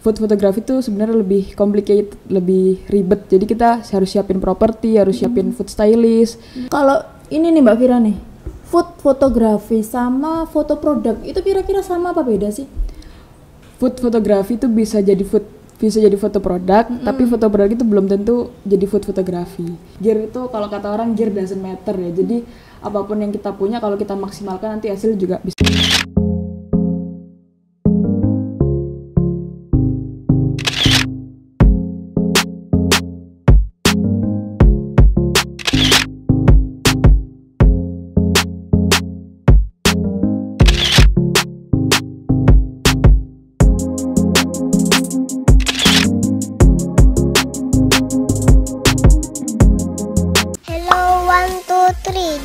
food photography itu sebenarnya lebih complicated, lebih ribet. Jadi kita harus siapin properti, harus siapin food stylist. Kalau ini nih Mbak Vira nih, food fotografi sama foto produk itu kira-kira sama apa beda sih? Food photography itu bisa jadi foto produk, tapi foto produk itu belum tentu jadi food photography. Gear itu kalau kata orang gear doesn't matter ya. Jadi apapun yang kita punya kalau kita maksimalkan nanti hasil juga bisa.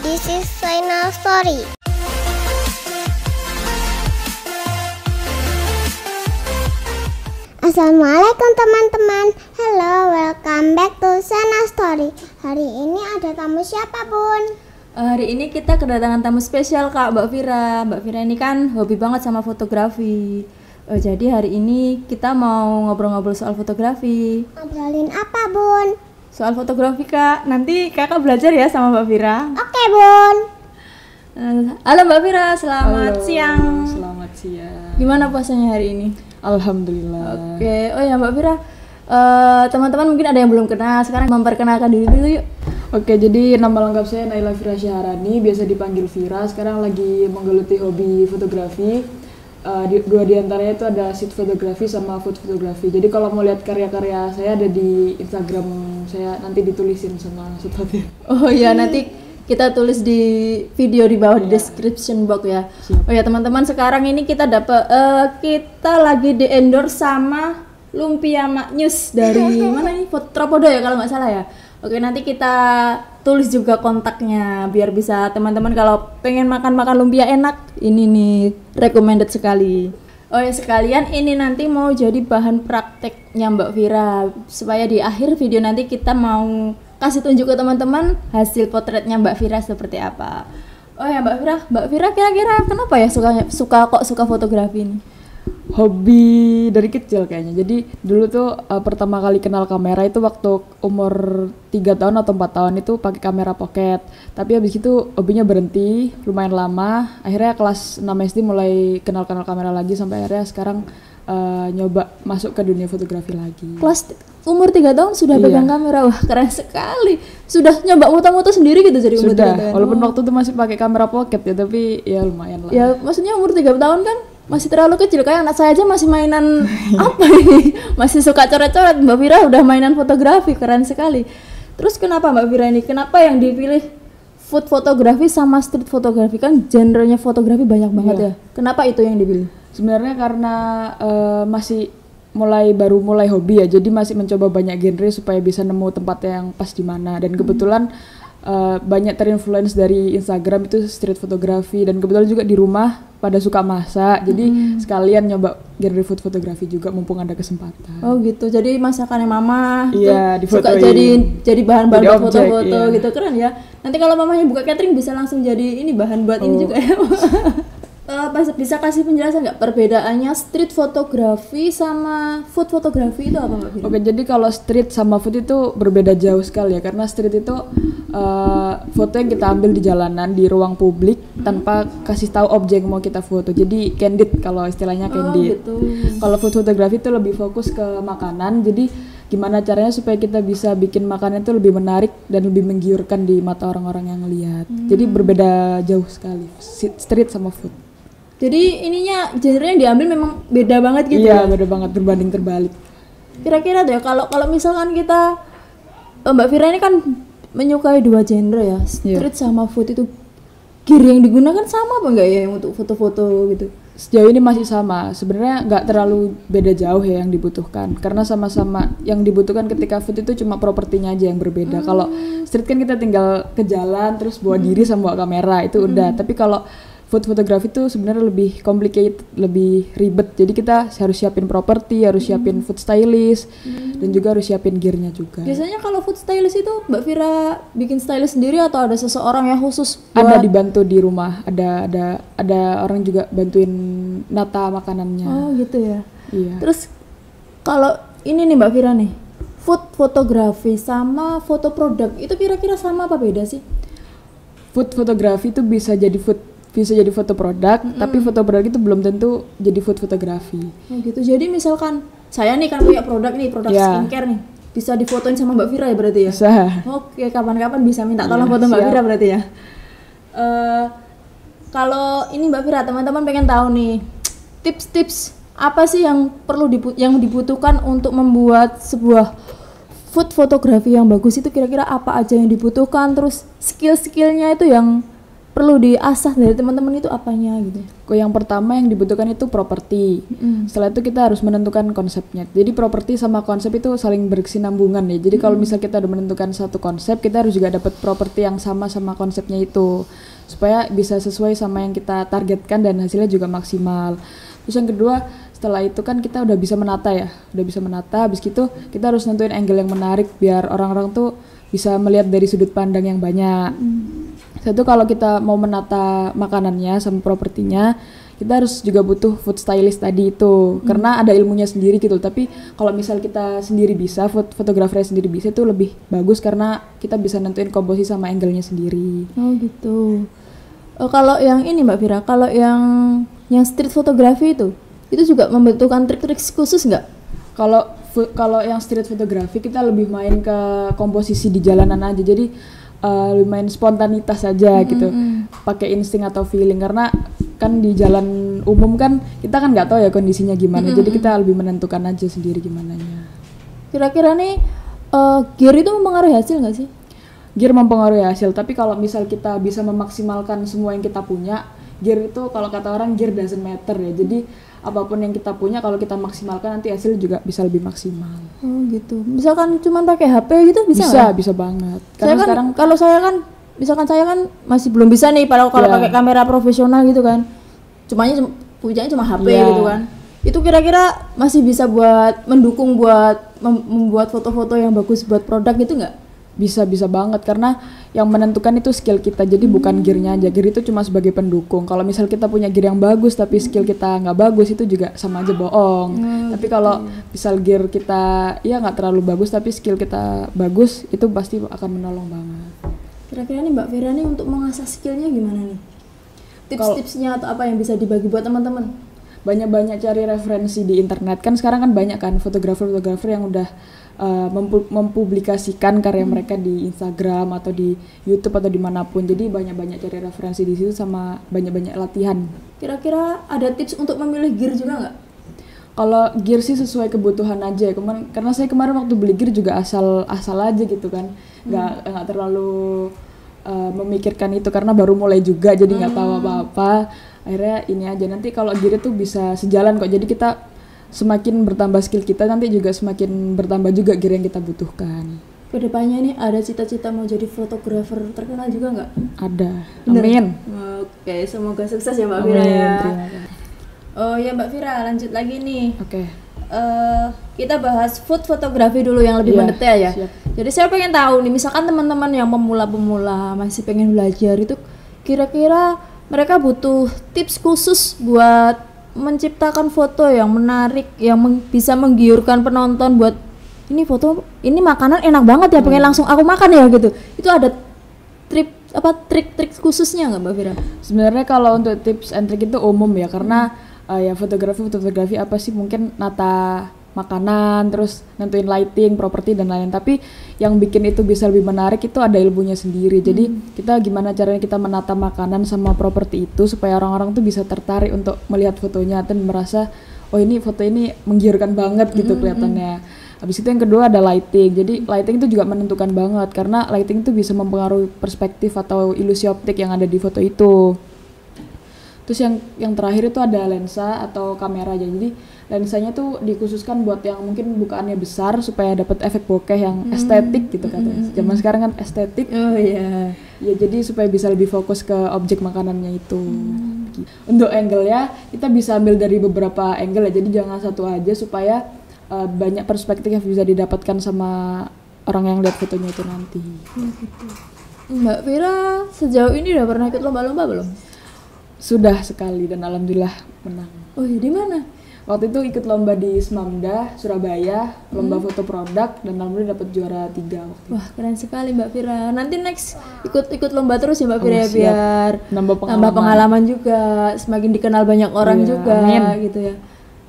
This is final story. Assalamualaikum teman-teman. Hello, welcome back to Sana Story. Hari ini ada tamu siapa, Bun? Hari ini kita kedatangan tamu spesial Kak, Mbak Vira. Mbak Vira ini kan hobi banget sama fotografi. Jadi hari ini kita mau ngobrol-ngobrol soal fotografi. Ngobrolin apa, Bun? Soal fotografi Kak, nanti kakak belajar ya sama Mbak Vira. Oke, Bun. Halo Mbak Vira, selamat siang. Selamat siang. Gimana puasanya hari ini? Alhamdulillah. Oke, oh ya Mbak Vira, teman-teman mungkin ada yang belum kenal, sekarang memperkenalkan diri dulu yuk. Oke, jadi nama lengkap saya Naila Vira Syaharani, biasa dipanggil Vira. Sekarang lagi menggeluti hobi fotografi. Dua diantaranya itu ada street fotografi sama food fotografi. Jadi kalau mau lihat karya-karya saya ada di Instagram saya, nanti ditulisin sama Sutati. Oh iya, nanti kita tulis di video di bawah di description box ya. Siap. Oh ya teman-teman, sekarang ini kita kita lagi di endorse sama Lumpia Maknyus dari mana nih? Trapodo ya kalau nggak salah ya. Oke, nanti kita tulis juga kontaknya biar bisa teman-teman kalau pengen makan lumpia enak, ini nih recommended sekali. Oh ya, sekalian ini nanti mau jadi bahan prakteknya Mbak Vira supaya di akhir video nanti kita mau kasih tunjuk ke teman-teman hasil potretnya Mbak Vira seperti apa. Oh ya Mbak Vira kira-kira kenapa ya suka fotografi ini? Hobi dari kecil kayaknya. Jadi dulu tuh pertama kali kenal kamera itu waktu umur 3 tahun atau 4 tahun itu pakai kamera pocket. Tapi habis itu hobinya berhenti lumayan lama. Akhirnya kelas 6 SD mulai kenal kamera lagi sampai akhirnya sekarang nyoba masuk ke dunia fotografi lagi. Kelas umur 3 tahun sudah pegang kamera, wah keren sekali. Sudah nyoba moto-moto sendiri gitu jadi umur 3 tahun? Walaupun waktu itu masih pakai kamera pocket ya, tapi ya lumayan lah. Ya maksudnya umur 3 tahun kan masih terlalu kecil, kayak anak saya aja masih mainan apa ini? Masih suka coret-coret, Mbak Vira udah mainan fotografi, keren sekali. Terus kenapa Mbak Vira ini, kenapa yang dipilih food fotografi sama street fotografi? Kan genrenya fotografi banyak banget ya. Kenapa itu yang dipilih? Sebenarnya karena masih baru mulai hobi ya, jadi masih mencoba banyak genre supaya bisa nemu tempat yang pas di mana. Dan kebetulan banyak terinfluence dari Instagram itu street fotografi, dan kebetulan juga di rumah pada suka masak, jadi sekalian nyoba genre food fotografi juga mumpung ada kesempatan. Oh gitu, jadi masakannya mama suka jadi bahan-bahan buat objek, foto-foto gitu, keren ya. Nanti kalau mamanya buka catering bisa langsung jadi ini bahan buat ini juga ya. Bisa kasih penjelasan nggak perbedaannya street fotografi sama food fotografi itu apa Mbak Vira? Oke, jadi kalau street sama food itu berbeda jauh sekali ya, karena street itu foto yang kita ambil di jalanan, di ruang publik tanpa kasih tahu objek yang mau kita foto. Jadi candid kalau istilahnya candid. Gitu. Kalau food fotografi itu lebih fokus ke makanan, jadi gimana caranya supaya kita bisa bikin makanan itu lebih menarik dan lebih menggiurkan di mata orang-orang yang lihat. Jadi berbeda jauh sekali street sama food. Jadi ininya genre yang diambil memang beda banget gitu. Iya, beda banget, berbanding terbalik. Kira-kira tuh ya kalau misalkan kita Mbak Vira ini kan menyukai dua genre ya, street sama food, itu gear yang digunakan sama apa enggak ya yang untuk foto-foto gitu? Sejauh ini masih sama, sebenarnya nggak terlalu beda jauh ya yang dibutuhkan, karena sama-sama yang dibutuhkan ketika food itu cuma propertinya aja yang berbeda. Kalau street kan kita tinggal ke jalan terus bawa diri sama bawa kamera itu udah, tapi kalau food fotografi itu sebenarnya lebih complicated, lebih ribet. Jadi kita harus siapin properti, harus siapin food stylist, dan juga harus siapin gearnya juga. Biasanya kalau food stylist itu Mbak Vira bikin stylist sendiri atau ada seseorang yang khusus? Ada dibantu di rumah, ada orang juga bantuin nata makanannya. Oh gitu ya. Iya. Terus Kalau ini nih Mbak Vira nih, food fotografi sama foto produk itu kira-kira sama apa beda sih? Food fotografi itu bisa jadi foto produk, tapi foto produk itu belum tentu jadi food fotografi. Oh gitu. Jadi misalkan saya nih kan punya produk nih, produk skincare nih, bisa difotoin sama Mbak Vira ya berarti ya? Bisa. Oke, kapan-kapan bisa minta tolong foto Mbak Vira berarti ya? Kalau ini Mbak Vira, teman-teman pengen tahu nih tips-tips apa sih yang yang dibutuhkan untuk membuat sebuah food fotografi yang bagus itu, kira-kira apa aja yang dibutuhkan, terus skill-skillnya itu yang perlu diasah dari teman-teman itu apanya gitu. Yang pertama yang dibutuhkan itu properti. Setelah itu kita harus menentukan konsepnya. Jadi properti sama konsep itu saling berkesinambungan ya. Jadi kalau misal kita udah menentukan satu konsep, kita harus juga dapat properti yang sama konsepnya itu, supaya bisa sesuai sama yang kita targetkan dan hasilnya juga maksimal. Terus yang kedua, setelah itu kan kita udah bisa menata ya, habis gitu kita harus nentuin angle yang menarik biar orang-orang tuh bisa melihat dari sudut pandang yang banyak. Satu, kalau kita mau menata makanannya sama propertinya, kita harus juga butuh food stylist tadi itu, karena ada ilmunya sendiri gitu. Tapi kalau misal kita sendiri bisa, fotografer sendiri bisa, itu lebih bagus karena kita bisa nentuin komposisi sama angle-nya sendiri. Oh gitu. Kalau yang ini Mbak Vira, kalau yang street fotografi itu juga membutuhkan trik-trik khusus nggak? Kalau yang street fotografi kita lebih main ke komposisi di jalanan aja, jadi lebih main spontanitas aja gitu, pakai insting atau feeling, karena kan di jalan umum kan kita kan nggak tahu ya kondisinya gimana, jadi kita lebih menentukan aja sendiri gimananya. Kira-kira nih gear itu mempengaruhi hasil nggak sih? Gear mempengaruhi hasil, tapi kalau misal kita bisa memaksimalkan semua yang kita punya, gear itu kalau kata orang gear doesn't matter ya. Jadi apapun yang kita punya kalau kita maksimalkan nanti hasil juga bisa lebih maksimal. Oh gitu. Misalkan cuma pakai HP gitu bisa? Bisa banget. Karena sekarang kalau saya kan masih belum bisa nih kalau pakai kamera profesional gitu kan. Punyanya cuma HP gitu kan. Itu kira-kira masih bisa buat mendukung buat membuat foto-foto yang bagus buat produk gitu nggak? Bisa banget, karena yang menentukan itu skill kita, jadi bukan gearnya aja. Gear itu cuma sebagai pendukung. Kalau misal kita punya gear yang bagus tapi skill kita nggak bagus, itu juga sama aja bohong. Tapi kalau misal gear kita ya nggak terlalu bagus tapi skill kita bagus, itu pasti akan menolong banget. Kira-kira nih Mbak Vira nih untuk mengasah skillnya gimana nih? Tips-tipsnya atau apa yang bisa dibagi buat teman-teman? Banyak cari referensi di internet, kan sekarang kan banyak kan fotografer yang udah mempublikasikan karya mereka di Instagram atau di YouTube atau dimanapun. Jadi banyak cari referensi di situ sama banyak latihan. Kira-kira ada tips untuk memilih gear juga nggak? Kalau gear sih sesuai kebutuhan aja. Karena saya kemarin waktu beli gear juga asal aja gitu kan, nggak terlalu memikirkan itu karena baru mulai juga, jadi nggak tahu apa-apa. Akhirnya ini aja, nanti kalau gear itu bisa sejalan kok. Jadi kita semakin bertambah skill kita, nanti juga semakin bertambah juga gear yang kita butuhkan. Kedepannya nih ada cita-cita mau jadi fotografer terkenal juga nggak? Ada. Amin. Oke, semoga sukses ya Mbak Vira ya. Oh ya Mbak Vira, lanjut lagi nih. Oke. Kita bahas food fotografi dulu yang lebih mendetail ya. Siap. Jadi saya pengen tahu nih, misalkan teman-teman yang pemula masih pengen belajar itu, kira-kira mereka butuh tips khusus buat menciptakan foto yang menarik, yang bisa menggiurkan penonton buat ini makanan enak banget ya, pengen langsung aku makan ya gitu. Itu ada trik-trik khususnya nggak Mbak Vira? Sebenarnya kalau untuk tips and trick itu umum ya, karena ya fotografi apa sih, mungkin nata makanan, terus nentuin lighting, properti dan lain-lain. Tapi yang bikin itu bisa lebih menarik itu ada ilmunya sendiri. Jadi kita gimana caranya kita menata makanan sama properti itu supaya orang-orang tuh bisa tertarik untuk melihat fotonya dan merasa oh ini foto ini menggiurkan banget gitu kelihatannya. Habis itu yang kedua ada lighting. Jadi lighting itu juga menentukan banget karena lighting itu bisa mempengaruhi perspektif atau ilusi optik yang ada di foto itu. Terus yang terakhir itu ada lensa atau kamera aja. Jadi lensanya tuh dikhususkan buat yang mungkin bukaannya besar supaya dapat efek bokeh yang estetik gitu katanya. Zaman sekarang kan estetik. Oh iya. Ya jadi supaya bisa lebih fokus ke objek makanannya itu. Untuk angle-nya kita bisa ambil dari beberapa angle ya. Jadi jangan satu aja supaya banyak perspektif yang bisa didapatkan sama orang yang lihat fotonya itu nanti. Mbak Vira sejauh ini udah pernah ikut lomba-lomba belum? Sudah sekali dan alhamdulillah menang. Oh iya, di mana? Waktu itu ikut lomba di Smamda, Surabaya, lomba foto produk dan alhamdulillah dapat juara 3 waktu itu. Wah, keren sekali Mbak Vira. Nanti next ikut lomba terus ya Mbak Vira ya, siap. biar Nambah nambah pengalaman juga, semakin dikenal banyak orang Iya, juga amin. gitu ya.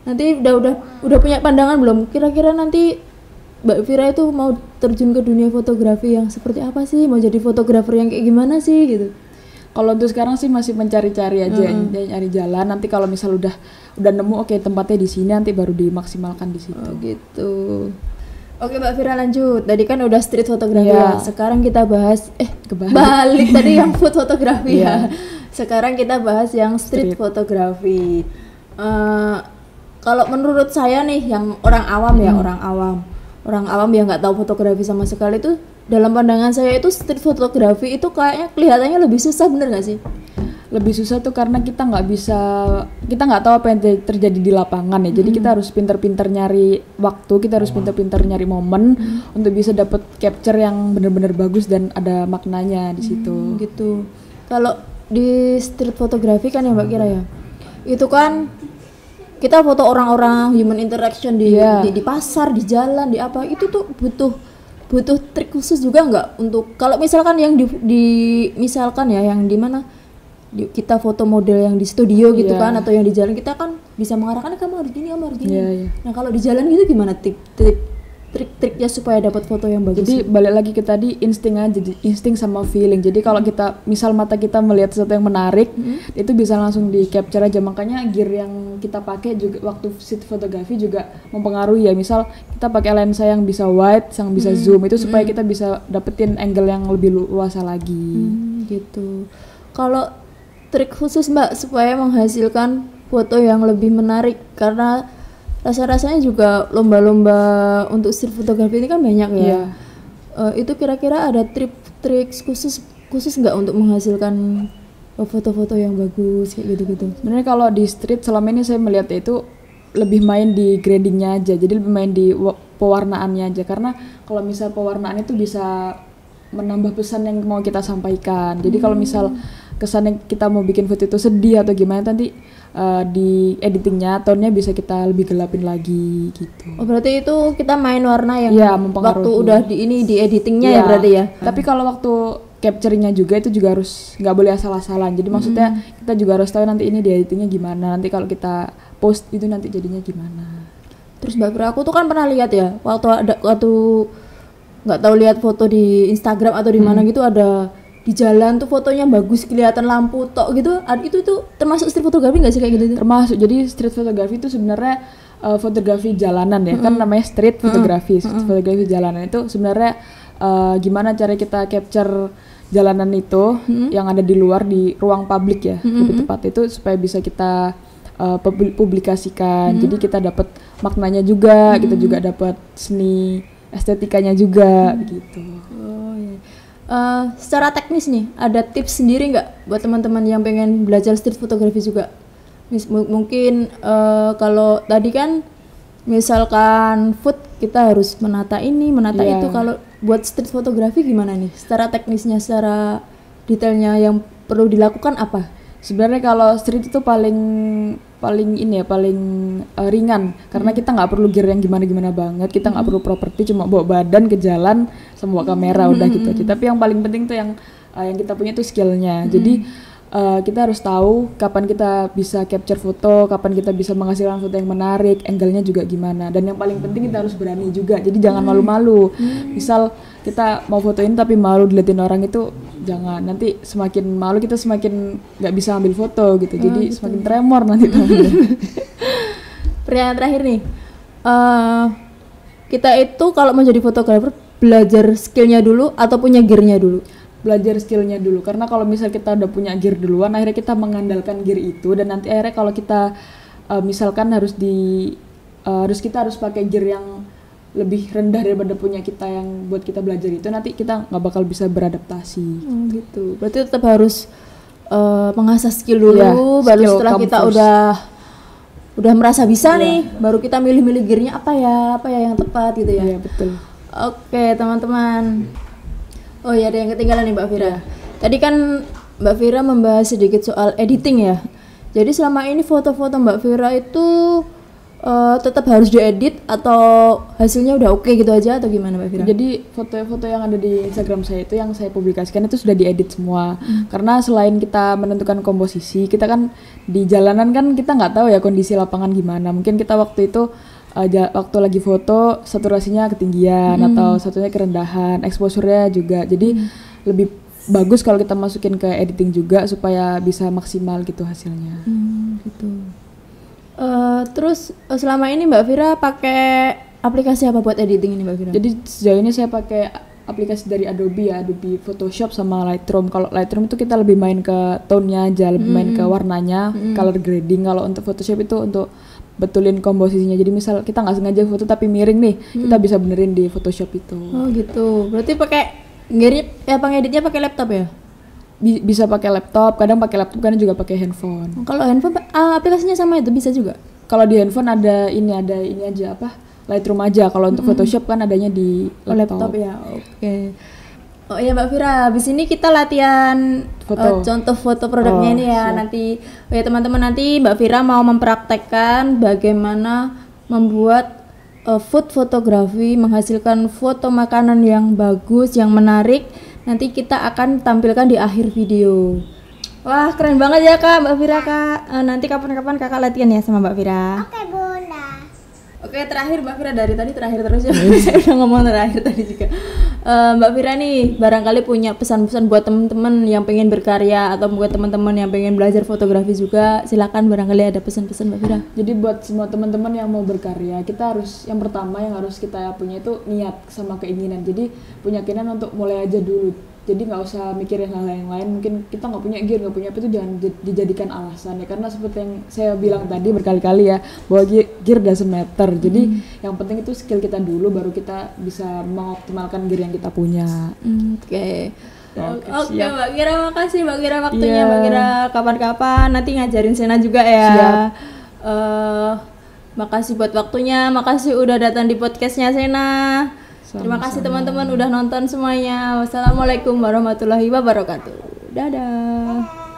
Nanti udah punya pandangan belum? Kira-kira nanti Mbak Vira itu mau terjun ke dunia fotografi yang seperti apa sih? Mau jadi fotografer yang kayak gimana sih gitu? Kalau untuk sekarang sih masih mencari-cari aja, nyari jalan. Nanti kalau misal udah nemu oke tempatnya di sini, nanti baru dimaksimalkan di situ. Oh gitu. Oke Mbak Vira lanjut. Tadi kan udah street fotografi ya. Iya. Sekarang kita bahas Kebalik. balik tadi yang food fotografi ya. Iya. Sekarang kita bahas yang street fotografi. Kalau menurut saya nih yang orang awam ya, orang awam yang nggak tahu fotografi sama sekali tuh, dalam pandangan saya itu street fotografi itu kayaknya kelihatannya lebih susah, bener nggak sih? Lebih susah tuh karena kita nggak tahu apa yang terjadi di lapangan ya. Jadi kita harus pinter-pinter nyari waktu, kita harus pinter-pinter nyari momen untuk bisa dapat capture yang benar-benar bagus dan ada maknanya di situ. Gitu. Kalau di street fotografi kan ya Mbak Kira ya, itu kan kita foto orang-orang, human interaction di pasar, di jalan, di apa, itu tuh butuh trik khusus juga nggak untuk kalau misalkan yang misalkan ya yang di mana kita foto model yang di studio gitu kan, atau yang di jalan, kita kan bisa mengarahkan kamu harus gini, kamu harus gini. Nah kalau di jalan gitu gimana trik-triknya supaya dapat foto yang bagus? Jadi balik lagi ke tadi, insting aja, insting sama feeling. Jadi kalau kita misal mata kita melihat sesuatu yang menarik, itu bisa langsung di capture aja. Makanya gear yang kita pakai juga waktu street fotografi juga mempengaruhi ya. Misal kita pakai lensa yang bisa wide, yang bisa zoom, itu supaya kita bisa dapetin angle yang lebih luasa lagi. Gitu. Kalau trik khusus Mbak supaya menghasilkan foto yang lebih menarik, karena rasa-rasanya juga lomba-lomba untuk street fotografi ini kan banyak ya. Itu kira-kira ada trik khusus nggak untuk menghasilkan foto-foto yang bagus kayak gitu-gitu? Sebenarnya kalau di street selama ini saya melihat itu lebih main di gradingnya aja, jadi lebih main di pewarnaannya aja, karena kalau misal pewarnaan itu bisa menambah pesan yang mau kita sampaikan. Jadi kalau misal kesan yang kita mau bikin foto itu sedih atau gimana, nanti di editingnya tone-nya bisa kita lebih gelapin lagi gitu. Oh berarti itu kita main warna yang mempengaruhi. Waktu udah di editingnya ya berarti ya. Tapi kalau waktu capturingnya juga itu juga harus nggak boleh asal-asalan. Jadi maksudnya kita juga harus tahu nanti ini di editingnya gimana, nanti kalau kita post itu nanti jadinya gimana. Terus Mbak Vira, aku tuh kan pernah lihat ya waktu nggak tahu lihat foto di Instagram atau di mana gitu, ada di jalan tuh fotonya bagus, kelihatan lampu tok gitu. Itu tuh termasuk street fotografi nggak sih kayak gitu? Termasuk. Jadi street fotografi itu sebenarnya fotografi jalanan ya, kan namanya street fotografi. Fotografi jalanan itu sebenarnya gimana cara kita capture jalanan itu yang ada di luar, di ruang publik ya, lebih tepat itu, supaya bisa kita publikasikan. Jadi kita dapat maknanya juga, kita juga dapat seni estetikanya juga gitu. Oh iya. Secara teknis nih, ada tips sendiri nggak buat teman-teman yang pengen belajar street fotografi juga? Mungkin kalau tadi kan misalkan food kita harus menata ini, menata itu. Kalau buat street fotografi gimana nih? Secara teknisnya, secara detailnya yang perlu dilakukan apa? Sebenarnya kalau street itu paling ringan, karena kita nggak perlu gear yang gimana banget, kita nggak perlu properti, cuma bawa badan ke jalan sama bawa kamera udah gitu aja. Tapi yang paling penting tuh yang kita punya tuh skillnya. Jadi kita harus tahu kapan kita bisa capture foto, kapan kita bisa menghasilkan foto yang menarik, angle-nya juga gimana. Dan yang paling penting kita harus berani juga, jadi jangan malu-malu. Misal kita mau fotoin tapi malu diliatin orang, itu jangan. Nanti semakin malu kita semakin nggak bisa ambil foto gitu, jadi semakin tremor nanti tangannya. Pertanyaan terakhir nih, kita itu kalau mau jadi fotografer belajar skillnya dulu atau punya gearnya dulu? Belajar skillnya dulu, karena kalau misal kita udah punya gear duluan, akhirnya kita mengandalkan gear itu, dan nanti akhirnya kalau kita misalkan kita harus pakai gear yang lebih rendah daripada punya kita yang buat kita belajar itu, nanti kita nggak bakal bisa beradaptasi. Gitu. Berarti tetap harus mengasah skill dulu, baru setelah kita udah merasa bisa nih, baru kita milih-milih gearnya apa ya yang tepat gitu ya. Iya betul. Oke teman-teman. Oh ya, ada yang ketinggalan nih Mbak Vira. Tadi kan Mbak Vira membahas sedikit soal editing ya. Jadi selama ini foto-foto Mbak Vira itu tetap harus diedit atau hasilnya udah oke gitu aja atau gimana Mbak Fira? Jadi foto-foto yang ada di Instagram saya itu yang saya publikasikan itu sudah diedit semua. Karena selain kita menentukan komposisi, kita kan di jalanan kan kita nggak tahu ya kondisi lapangan gimana. Mungkin kita waktu itu waktu lagi foto saturasinya ketinggian atau satunya kerendahan, exposure-nya juga. Jadi lebih bagus kalau kita masukin ke editing juga supaya bisa maksimal gitu hasilnya. Gitu. Terus selama ini Mbak Fira pakai aplikasi apa buat editing ini Mbak Fira? Jadi sejauh ini saya pakai aplikasi dari Adobe ya, Adobe Photoshop sama Lightroom. Kalau Lightroom itu kita lebih main ke tone-nya aja, lebih main ke warnanya, color grading. Kalau untuk Photoshop itu untuk betulin komposisinya. Jadi misal kita nggak sengaja foto tapi miring nih, kita bisa benerin di Photoshop itu. Oh gitu. Berarti pakai pengeditnya pakai laptop ya? Bisa pakai laptop, kadang pakai laptop, kadang juga pakai handphone. Kalau handphone aplikasinya sama itu bisa juga? Kalau di handphone ada ini aja apa? Lightroom aja. Kalau untuk Photoshop kan adanya di laptop. Ya. Oke. Oh iya Mbak Fira, habis ini kita latihan contoh foto produknya ini ya. Siap. Nanti teman-teman nanti Mbak Fira mau mempraktekkan bagaimana membuat food fotografi, menghasilkan foto makanan yang bagus, yang menarik. Nanti kita akan tampilkan di akhir video. Wah keren banget ya Kak, Mbak Fira Kak. Nanti kapan-kapan Kakak latihan ya sama Mbak Fira. Oke Bunda. Oke terakhir Mbak Fira, dari tadi terakhir terus ya. Saya udah ngomong terakhir tadi juga. Mbak Fira nih barangkali punya pesan-pesan buat teman-teman yang pengen berkarya atau buat teman-teman yang pengen belajar fotografi juga. Silakan barangkali ada pesan-pesan Mbak Fira. Jadi buat semua teman-teman yang mau berkarya, kita harus yang pertama yang harus kita punya itu niat sama keinginan. Jadi punya keinginan untuk mulai aja dulu. Jadi nggak usah mikirin hal yang lain. Mungkin kita nggak punya gear, nggak punya apa itu jangan dijadikan alasan ya. Karena seperti yang saya bilang tadi berkali-kali ya, bahwa gear doesn't matter. Jadi yang penting itu skill kita dulu, baru kita bisa mengoptimalkan gear yang kita punya. Oke, Mbak Kira, makasih Mbak Kira waktunya. Mbak Kira kapan-kapan nanti ngajarin Sena juga ya. Siap. Makasih buat waktunya, makasih udah datang di podcastnya Sena. Terima kasih teman-teman udah nonton semuanya. Wassalamualaikum warahmatullahi wabarakatuh. Dadah.